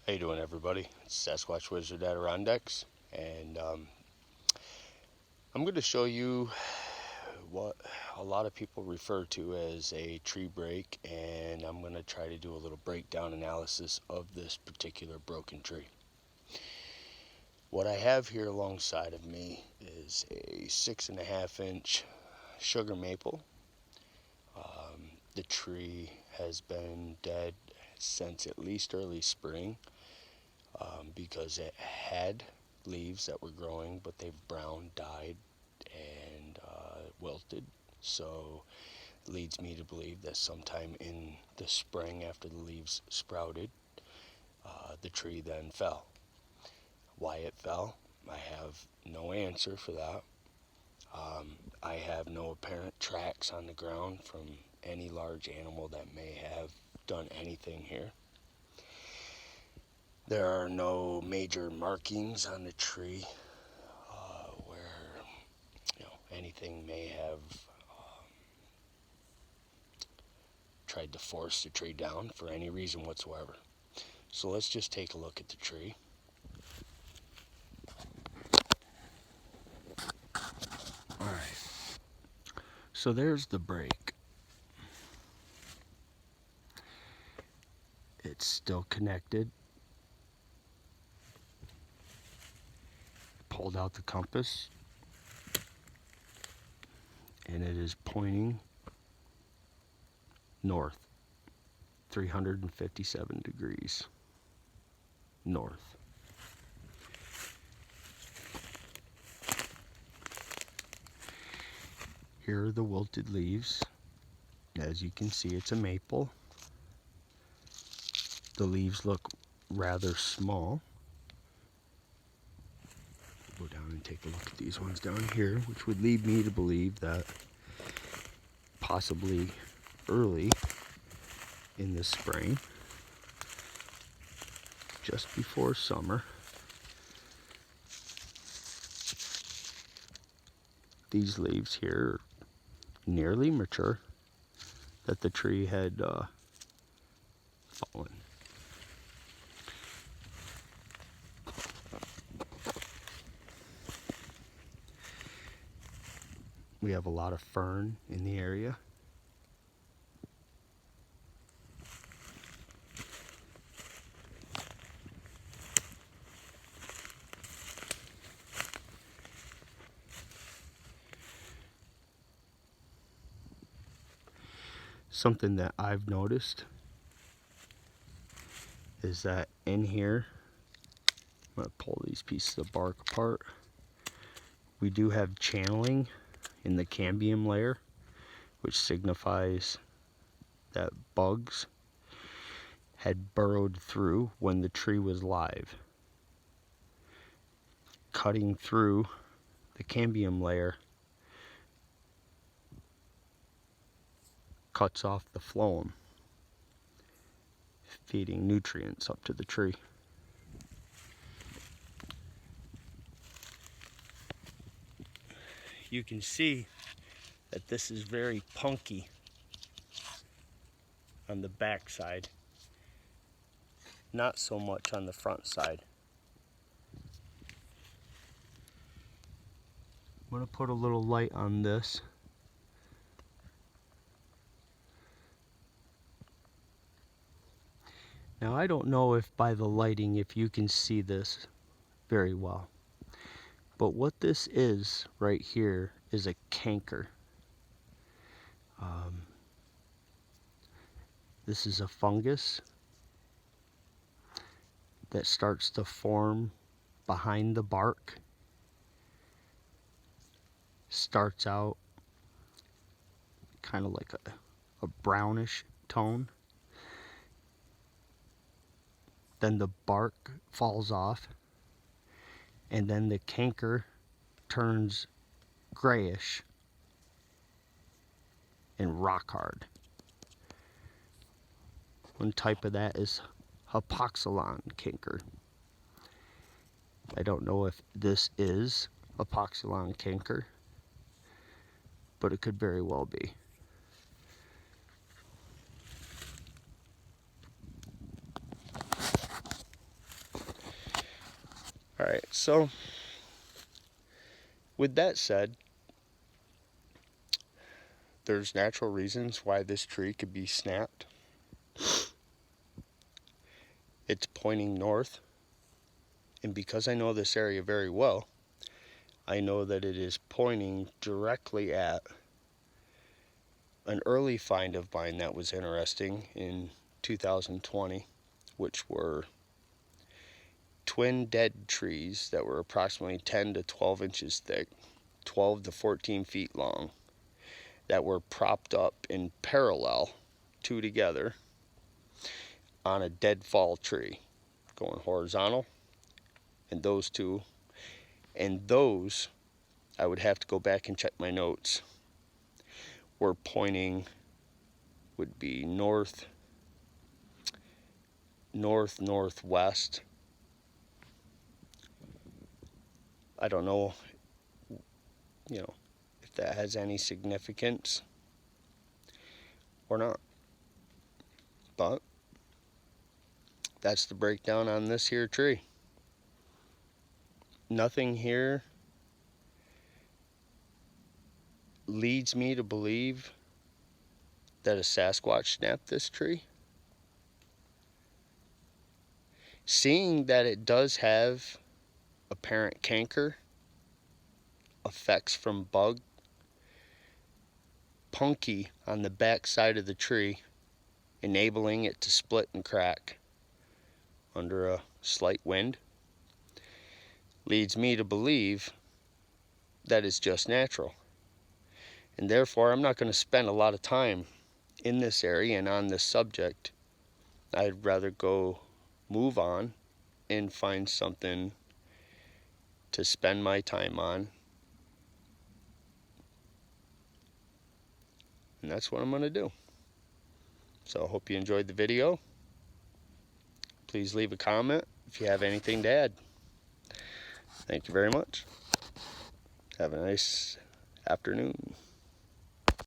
How you doing, everybody? It's Sasquatch Wizard Adirondacks, and I'm going to show you what a lot of people refer to as a tree break, and I'm going to try to do a little breakdown analysis of this particular broken tree. What I have here alongside of me is a 6.5-inch sugar maple. The tree has been dead since at least early spring. Because it had leaves that were growing, but they've brown, died, and wilted. So it leads me to believe that sometime in the spring, after the leaves sprouted, the tree then fell. Why it fell, I have no answer for that. I have no apparent tracks on the ground from any large animal that may have done anything here. There are no major markings on the tree where anything may have tried to force the tree down for any reason whatsoever. So let's just take a look at the tree. Alright, so there's the break. It's still connected. Pulled out the compass, and it is pointing north, 357 degrees north. Here are the wilted leaves. As you can see, it's a maple. The leaves look rather small. Go down and take a look at these ones down here, which would lead me to believe that possibly early in the spring, just before summer, these leaves here are nearly mature, that the tree had fallen. We have a lot of fern in the area. Something that I've noticed is that in here, I'm going to pull these pieces of bark apart. We do have channeling in the cambium layer, which signifies that bugs had burrowed through when the tree was live. Cutting through the cambium layer cuts off the phloem, feeding nutrients up to the tree. You can see that this is very punky on the back side, not so much on the front side. I'm going to put a little light on this. Now I don't know if by the lighting if you can see this very well, but what this is right here is a canker. This is a fungus that starts to form behind the bark. Starts out kind of like a brownish tone. Then the bark falls off, and then the canker turns grayish and rock hard. One type of that is hypoxylon canker. I don't know if this is hypoxylon canker, but it could very well be. Alright, so with that said, there's natural reasons why this tree could be snapped. It's pointing north, and because I know this area very well, I know that it is pointing directly at an early find of mine that was interesting in 2020, which were twin dead trees that were approximately 10 to 12 inches thick, 12 to 14 feet long, that were propped up in parallel, two together, on a deadfall tree, going horizontal, and those two, and those, I would have to go back and check my notes, were pointing, would be northwest. I don't know, if that has any significance or not, but that's the breakdown on this here tree. Nothing here leads me to believe that a Sasquatch snapped this tree. Seeing that it does have apparent canker, effects from bug, punky on the back side of the tree, enabling it to split and crack under a slight wind, leads me to believe that it's just natural. And therefore, I'm not going to spend a lot of time in this area and on this subject. I'd rather go move on and find something to spend my time on. And that's what I'm going to do. So I hope you enjoyed the video. Please leave a comment if you have anything to add. Thank you very much. Have a nice afternoon.